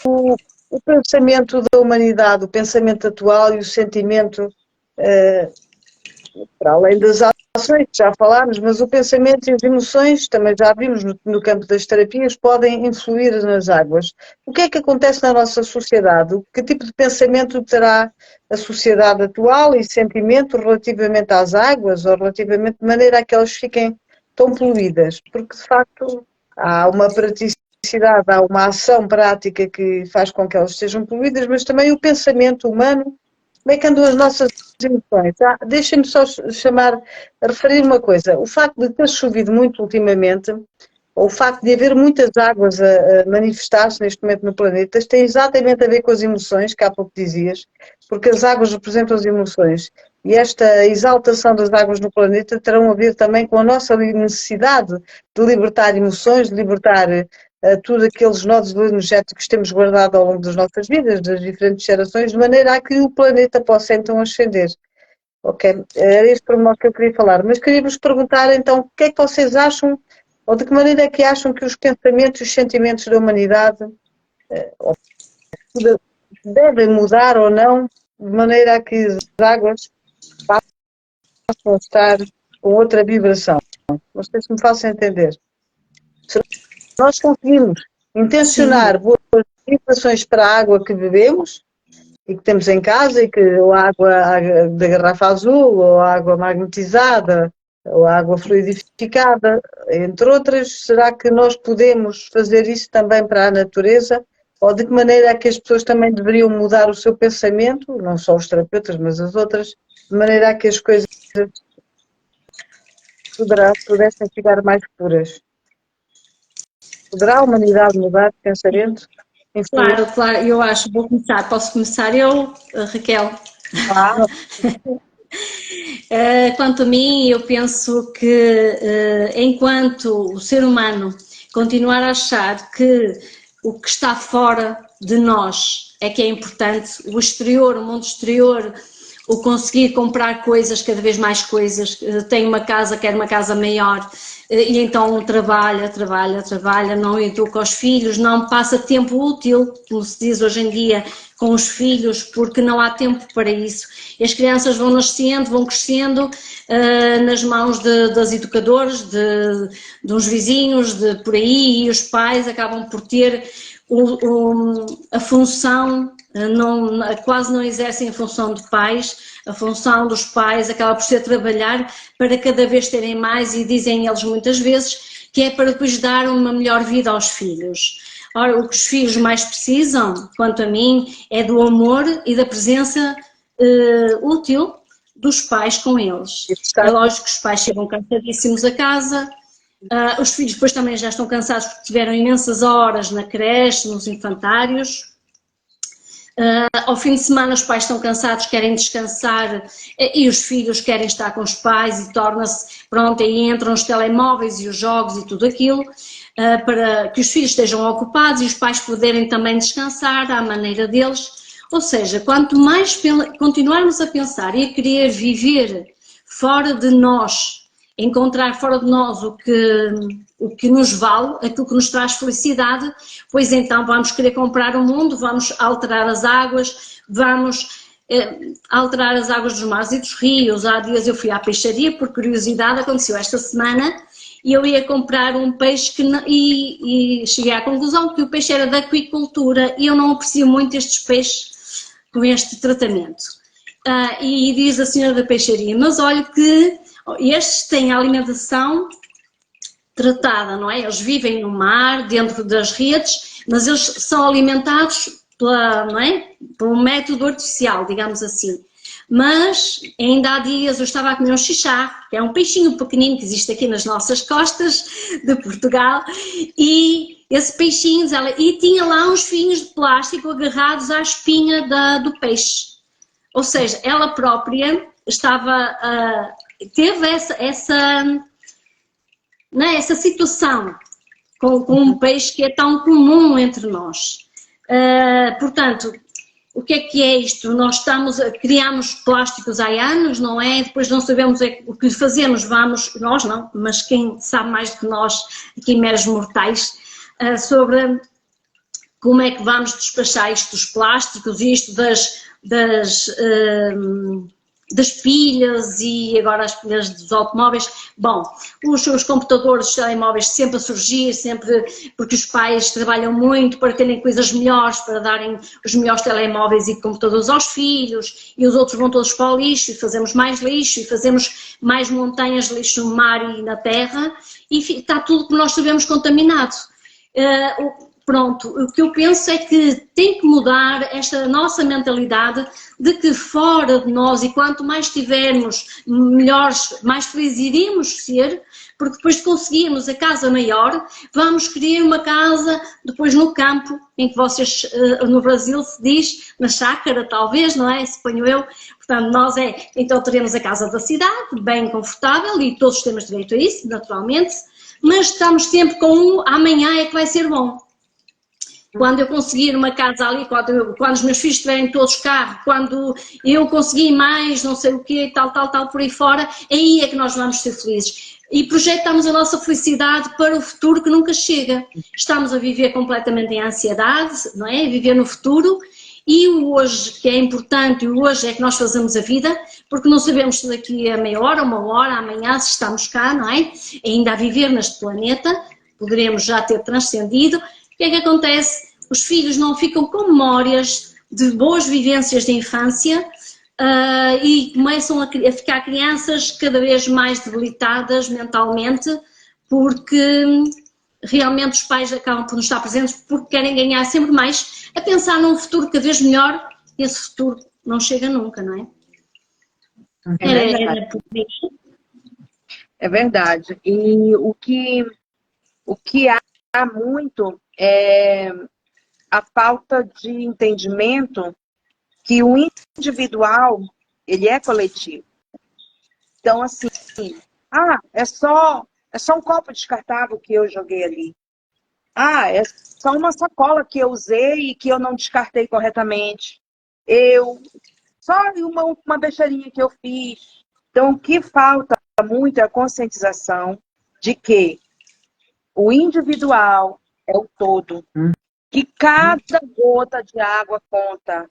o pensamento da humanidade, o pensamento atual e o sentimento, para além das ações que já falámos, mas o pensamento e as emoções, também já vimos no campo das terapias, podem influir nas águas. O que é que acontece na nossa sociedade? Que tipo de pensamento terá a sociedade atual e sentimento relativamente às águas, ou relativamente de maneira a que elas fiquem tão poluídas? Porque, de facto, há uma praticidade, há uma ação prática que faz com que elas sejam poluídas, mas também o pensamento humano. Como é que andam as nossas emoções? Deixem-me só referir uma coisa. O facto de ter chovido muito ultimamente, ou o facto de haver muitas águas a manifestar-se neste momento no planeta, tem exatamente a ver com as emoções, que há pouco dizias, porque as águas representam as emoções. E esta exaltação das águas no planeta terão a ver também com a nossa necessidade de libertar emoções, de libertar tudo aqueles nodos energéticos que temos guardado ao longo das nossas vidas, das diferentes gerações, de maneira a que o planeta possa então ascender. Ok? Era este pormenor que eu queria falar. Mas queria-vos perguntar então, o que é que vocês acham, ou de que maneira é que acham que os pensamentos e os sentimentos da humanidade devem mudar ou não, de maneira a que as águas possam estar com outra vibração? Não sei se me faço entender. Se nós conseguimos intencionar boas vibrações para a água que bebemos e que temos em casa, e que ou a água da garrafa azul, ou a água magnetizada, ou a água fluidificada, entre outras, será que nós podemos fazer isso também para a natureza, Ou de que maneira é que as pessoas também deveriam mudar o seu pensamento, não só os terapeutas, mas as outras, de maneira a que as coisas pudessem ficar mais puras? Poderá a humanidade mudar de pensamento? Claro, claro, eu acho, vou começar, posso começar eu, Raquel? Ah, Quanto a mim, eu penso que enquanto o ser humano continuar a achar que o que está fora de nós é que é importante, o exterior, o mundo exterior, o conseguir comprar coisas, cada vez mais coisas, tem uma casa, quer uma casa maior, e então trabalha, não educa os filhos, não passa tempo útil, como se diz hoje em dia, com os filhos, porque não há tempo para isso. E as crianças vão nascendo, vão crescendo nas mãos das educadoras, de uns vizinhos, de por aí, e os pais acabam por ter a função, quase não exercem a função de pais, a função dos pais acaba por ser trabalhar para cada vez terem mais, e dizem eles muitas vezes que é para depois dar uma melhor vida aos filhos. Ora, o que os filhos mais precisam, quanto a mim, é do amor e da presença útil dos pais com eles. É lógico que os pais chegam cansadíssimos a casa, os filhos depois também já estão cansados porque tiveram imensas horas na creche, nos infantários. Ao fim de semana os pais estão cansados, querem descansar e os filhos querem estar com os pais e torna-se, pronto, aí entram os telemóveis e os jogos e tudo aquilo, para que os filhos estejam ocupados e os pais poderem também descansar à maneira deles. Ou seja, quanto mais continuarmos a pensar e a querer viver fora de nós, encontrar fora de nós o que nos vale, aquilo que nos traz felicidade, pois então vamos querer comprar o mundo, vamos alterar as águas, vamos alterar as águas dos mares e dos rios. Há dias eu fui à peixaria, por curiosidade, aconteceu esta semana, e eu ia comprar um peixe e cheguei à conclusão que o peixe era da aquicultura e eu não aprecio muito estes peixes com este tratamento. E diz a senhora da peixaria, mas olha que estes têm a alimentação tratada, não é? Eles vivem no mar, dentro das redes, mas eles são alimentados não é? Por um método artificial, digamos assim. Mas ainda há dias eu estava a comer um xixá, que é um peixinho pequenino que existe aqui nas nossas costas de Portugal, e esse peixinho, e tinha lá uns fios de plástico agarrados à espinha do peixe. Ou seja, ela própria teve essa situação com um peixe que é tão comum entre nós. Portanto, o que é isto? Nós criamos plásticos há anos, não é? Depois não sabemos o que fazemos, nós não, mas quem sabe mais do que nós, aqui meros mortais, sobre como é que vamos despachar isto dos plásticos, isto das pilhas e agora as pilhas dos automóveis. Bom, os computadores, os telemóveis sempre a surgir, sempre porque os pais trabalham muito para terem coisas melhores, para darem os melhores telemóveis e computadores aos filhos, e os outros vão todos para o lixo e fazemos mais lixo e fazemos mais montanhas de lixo no mar e na terra e está tudo que nós sabemos contaminado. Pronto, o que eu penso é que tem que mudar esta nossa mentalidade de que fora de nós, e quanto mais tivermos, melhores, mais felizes iríamos ser, porque depois de conseguirmos a casa maior, vamos querer uma casa depois no campo, em que vocês, no Brasil se diz, na chácara talvez, não é? Suponho eu. Portanto, então teremos a casa da cidade, bem confortável, e todos temos direito a isso, naturalmente, mas estamos sempre com amanhã é que vai ser bom. Quando eu conseguir uma casa ali, quando os meus filhos estiverem todos carro, quando eu conseguir mais, não sei o quê, tal, por aí fora, aí é que nós vamos ser felizes. E projetamos a nossa felicidade para o futuro que nunca chega. Estamos a viver completamente em ansiedade, não é? Viver no futuro. E o hoje, que é importante, o hoje é que nós fazemos a vida, porque não sabemos se daqui a meia hora, uma hora, amanhã, se estamos cá, não é? Ainda a viver neste planeta, poderemos já ter transcendido. O que é que acontece? Os filhos não ficam com memórias de boas vivências de infância e começam a ficar crianças cada vez mais debilitadas mentalmente porque realmente os pais acabam por não estar presentes porque querem ganhar sempre mais, a pensar num futuro cada vez melhor, e esse futuro não chega nunca, não é? É verdade. Era por isso. É verdade. E o que há muito é a falta de entendimento que o individual, ele é coletivo. Então, assim, é só um copo descartável que eu joguei ali. É só uma sacola que eu usei e que eu não descartei corretamente. Só uma besteirinha que eu fiz. Então, o que falta muito é a conscientização de que o individual é o todo, que cada gota de água conta,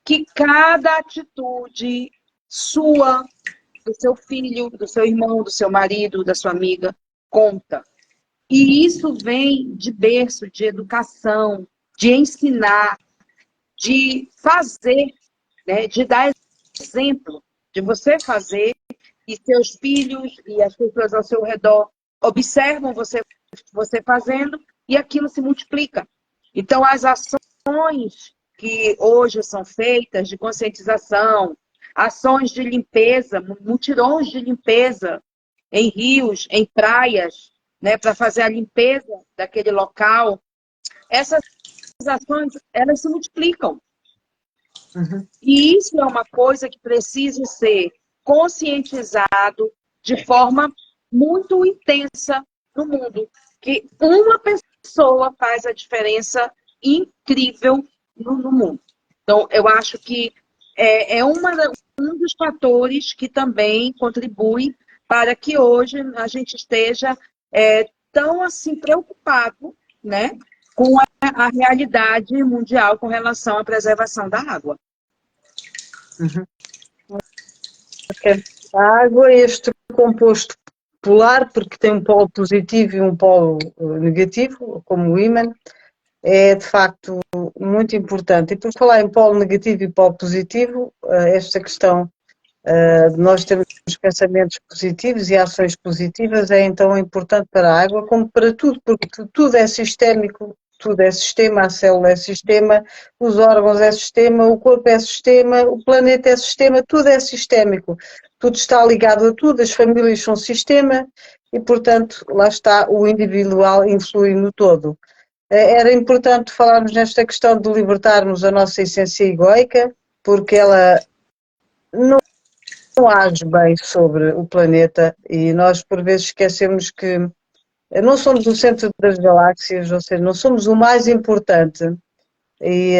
que cada atitude sua, do seu filho, do seu irmão, do seu marido, da sua amiga, conta. E isso vem de berço, de educação, de ensinar, de fazer, né? De dar exemplo, de você fazer e seus filhos e as pessoas ao seu redor observam você fazendo e aquilo se multiplica. Então, as ações que hoje são feitas de conscientização, ações de limpeza, mutirões de limpeza em rios, em praias, né, para fazer a limpeza daquele local, essas ações, elas se multiplicam. E isso é uma coisa que precisa ser conscientizado de forma muito intensa no mundo. Que uma pessoa faz a diferença incrível no mundo. Então, eu acho que é um dos fatores que também contribui para que hoje a gente esteja tão assim preocupado, né, com a realidade mundial com relação à preservação da água. A água é este composto polar, porque tem um polo positivo e um polo negativo, como o ímã, é de facto muito importante. E por falar em polo negativo e polo positivo, esta questão de nós termos pensamentos positivos e ações positivas é então importante para a água, como para tudo, porque tudo é sistémico, tudo é sistema, a célula é sistema, os órgãos é sistema, o corpo é sistema, o planeta é sistema, tudo é sistémico, tudo está ligado a tudo, as famílias são sistema e, portanto, lá está, o individual influi no todo. Era importante falarmos nesta questão de libertarmos a nossa essência egoica, porque ela não age bem sobre o planeta e nós por vezes esquecemos que não somos o centro das galáxias, ou seja, não somos o mais importante e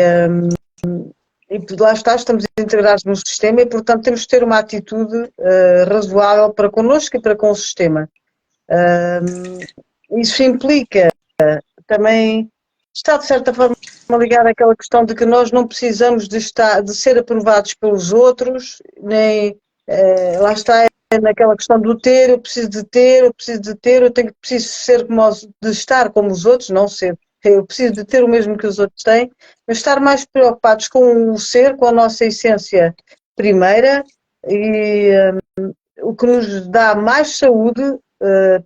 lá está, estamos integrados no sistema e portanto temos que ter uma atitude razoável para connosco e para com o sistema. Isso implica também, está de certa forma ligado àquela questão de que nós não precisamos de ser aprovados pelos outros, nem lá está naquela questão do ter, eu preciso de ter, preciso ser de estar como os outros, não ser. Eu preciso de ter o mesmo que os outros têm, mas estar mais preocupados com o ser, com a nossa essência primeira e o que nos dá mais saúde,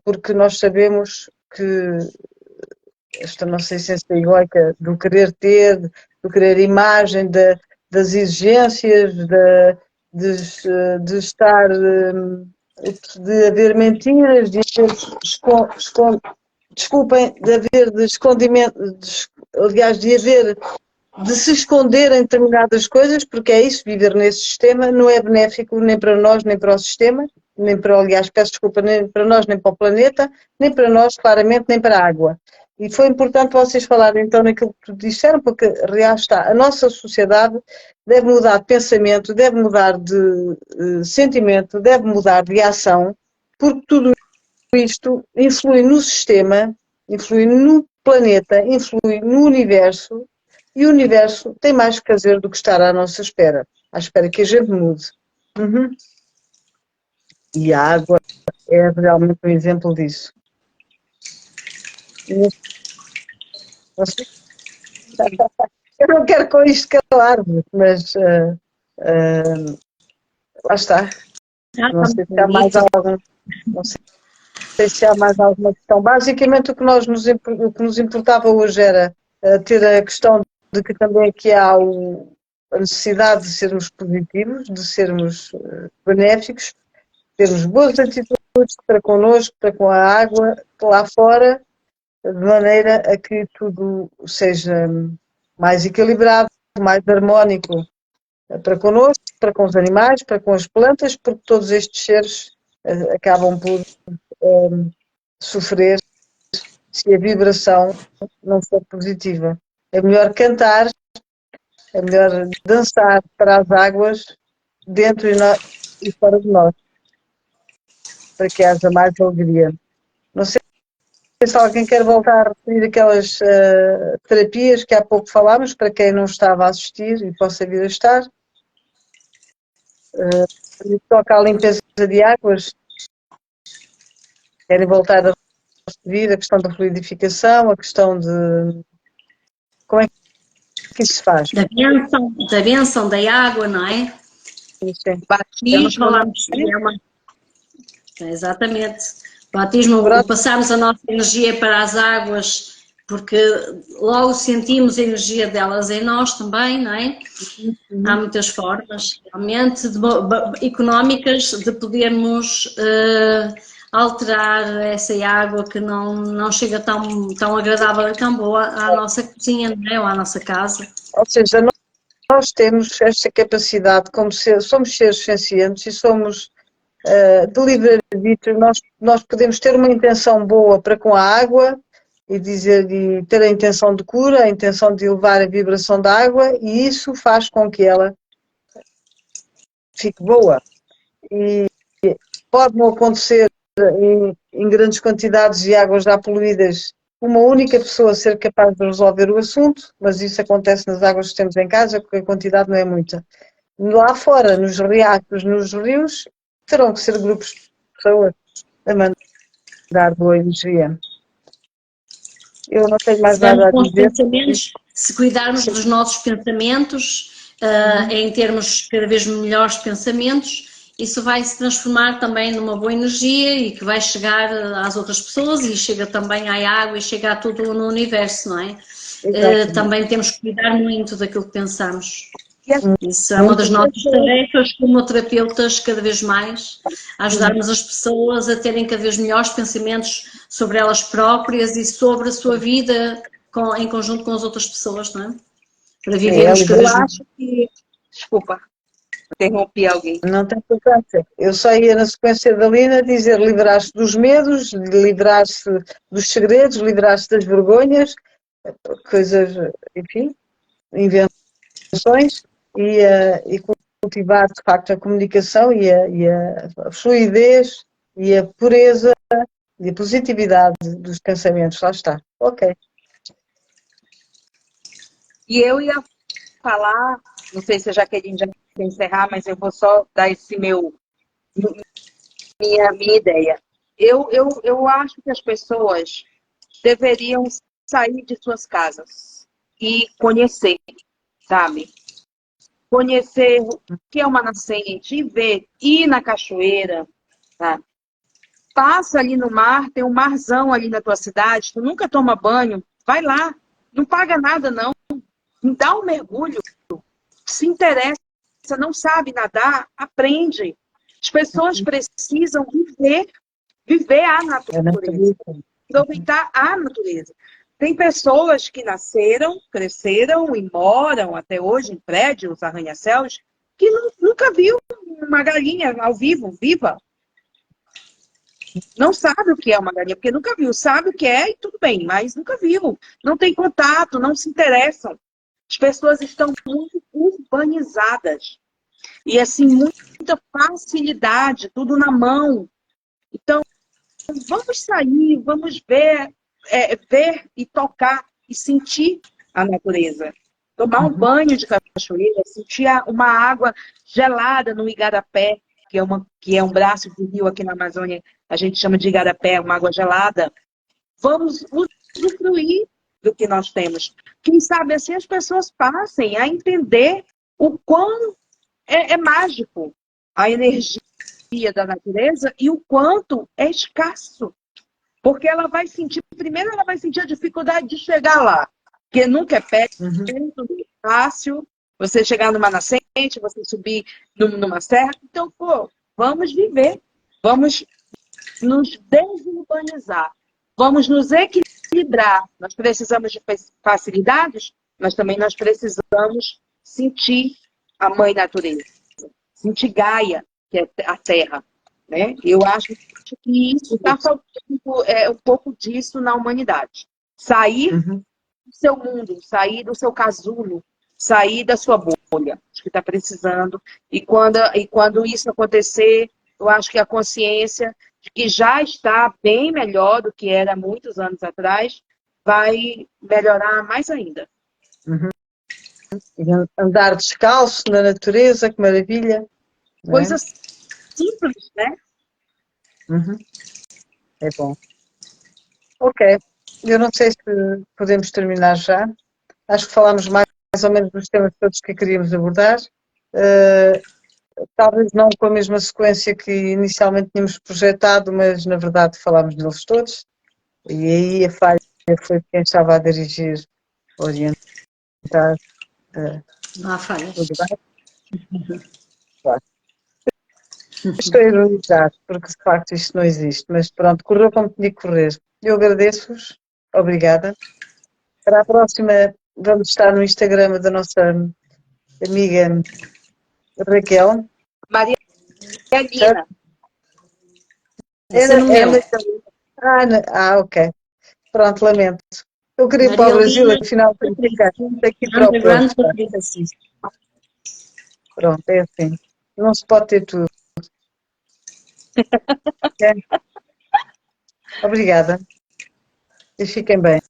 porque nós sabemos que esta nossa essência egoica do querer ter, do querer imagem, das exigências, de estar, de haver mentiras, de haver desculpem, de haver de escondimento, aliás, de se esconder em determinadas coisas, porque é isso, viver nesse sistema não é benéfico nem para nós, nem para o sistema, nem para, aliás, peço desculpa, nem para nós, nem para o planeta, nem para nós, claramente, nem para a água. E foi importante vocês falarem então naquilo que disseram, porque real está, a nossa sociedade deve mudar de pensamento, deve mudar de sentimento, deve mudar de ação, porque tudo isto influi no sistema, influi no planeta, influi no universo, e o universo tem mais que fazer do que estar à nossa espera, à espera que a gente mude. E a água é realmente um exemplo disso. Eu não quero com isto calar-me, mas lá está. Não sei se há mais algum. Não sei. sei se há mais alguma questão. Basicamente, o que nos importava hoje era ter a questão de que também aqui há a necessidade de sermos positivos, de sermos benéficos, termos boas atitudes para connosco, para com a água, lá fora, de maneira a que tudo seja mais equilibrado, mais harmónico para connosco, para com os animais, para com as plantas, porque todos estes seres acabam por sofrer se a vibração não for positiva. É melhor cantar, é melhor dançar para as águas dentro e fora de nós, para que haja mais alegria. Não sei se alguém quer voltar a referir aquelas terapias que há pouco falámos, para quem não estava a assistir e possa vir a estar. Toca à limpeza de águas, querem voltar a referir a questão da fluidificação, a questão de como é que isso se faz. Da bênção da água, não é? Sim. Batismo, exatamente. Batismo, passarmos a nossa energia para as águas, porque logo sentimos a energia delas em nós também, não é? Há muitas formas, realmente, económicas, de podermos alterar essa água que não chega tão agradável e tão boa à nossa cozinha, não é? Ou à nossa casa. Ou seja, nós temos esta capacidade, como somos seres sencientes e somos de livre-arbítrio, nós podemos ter uma intenção boa para com a água e ter a intenção de cura, a intenção de elevar a vibração da água, e isso faz com que ela fique boa. E pode não acontecer em grandes quantidades de águas já poluídas uma única pessoa ser capaz de resolver o assunto, mas isso acontece nas águas que temos em casa, porque a quantidade não é muita. Lá fora, nos riachos, nos rios, terão que ser grupos de pessoas a mandar boa energia. Eu não tenho mais nada a dizer. Se cuidarmos dos nossos pensamentos, em termos cada vez melhores pensamentos, isso vai se transformar também numa boa energia e que vai chegar às outras pessoas e chega também à água e chega a tudo no universo, não é? Também temos que cuidar muito daquilo que pensamos. Isso é uma das nossas tarefas como terapeutas, cada vez mais, ajudarmos as pessoas a terem cada vez melhores pensamentos sobre elas próprias e sobre a sua vida em conjunto com as outras pessoas, não é? Para vivermos cada vez mais. Desculpa, interrompi alguém. Não tem importância. Eu só ia na sequência da Lina dizer livrar-se dos medos, livrar-se dos segredos, livrar-se das vergonhas, coisas, enfim, invenções, e cultivar de facto a comunicação e a fluidez e a pureza e a positividade dos pensamentos. Lá está. Ok. E eu ia falar, não sei se a Jaqueline já quer encerrar, mas eu vou só dar minha ideia. Eu acho que as pessoas deveriam sair de suas casas e conhecer, sabe? Conhecer o que é uma nascente, ir na cachoeira, tá? Passa ali no mar, tem um marzão ali na tua cidade, tu nunca toma banho, vai lá, não paga nada não, dá um mergulho, se interessa, não sabe nadar, aprende. As pessoas precisam viver a natureza, aproveitar a natureza. Tem pessoas que nasceram, cresceram e moram até hoje em prédios, arranha-céus, que nunca viu uma galinha ao vivo, viva. Não sabe o que é uma galinha, porque nunca viu. Sabe o que é e tudo bem, mas nunca viu. Não tem contato, não se interessam. As pessoas estão muito urbanizadas. E assim, muita facilidade, tudo na mão. Então, vamos sair, vamos ver e tocar e sentir a natureza. Tomar um banho de cachoeira, sentir uma água gelada no igarapé, que é um braço de rio aqui na Amazônia, a gente chama de igarapé, uma água gelada. Vamos usufruir do que nós temos. Quem sabe assim as pessoas passem a entender o quão é mágico a energia da natureza e o quanto é escasso Porque ela vai sentir, primeiro ela vai sentir a dificuldade de chegar lá, porque nunca é perto, nunca é fácil você chegar numa nascente, você subir numa serra. Então, pô, vamos viver, vamos nos desurbanizar, vamos nos equilibrar. Nós precisamos de facilidades, mas também nós precisamos sentir a mãe natureza, sentir Gaia, que é a terra, né? Eu acho que isso está faltando um pouco disso na humanidade. Sair do seu mundo, sair do seu casulo, sair da sua bolha. Acho que está precisando. E quando isso acontecer, eu acho que a consciência de que já está bem melhor do que era muitos anos atrás, vai melhorar mais ainda. Andar descalço na natureza, que maravilha. Coisa simples, né? É bom. Ok. Eu não sei se podemos terminar já. Acho que falámos mais ou menos dos temas todos que queríamos abordar. Talvez não com a mesma sequência que inicialmente tínhamos projetado, mas na verdade falámos deles todos. E aí a falha foi quem estava a dirigir, orientar Não há falhas. o debate. Claro. Estou a ironizar, porque de facto isto não existe, mas pronto, correu como tinha que correr. Eu agradeço-vos, obrigada. Para a próxima, vamos estar no Instagram da nossa amiga Raquel. Maria Nina. Esse é no meu. Ok. Pronto, lamento. Eu queria ir para o Brasil, afinal tenho que ficar aqui para o Underground Porto. Patrícia Assis. Pronto, é assim. Não se pode ter tudo. Ok? Obrigada. E fiquem bem.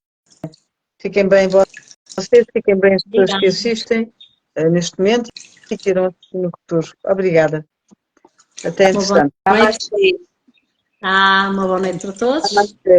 Fiquem bem vocês, fiquem bem as pessoas que assistem neste momento e que irão assistir no futuro. Obrigada. Até Uma boa entretanto. noite. Uma boa noite para todos. Namastê.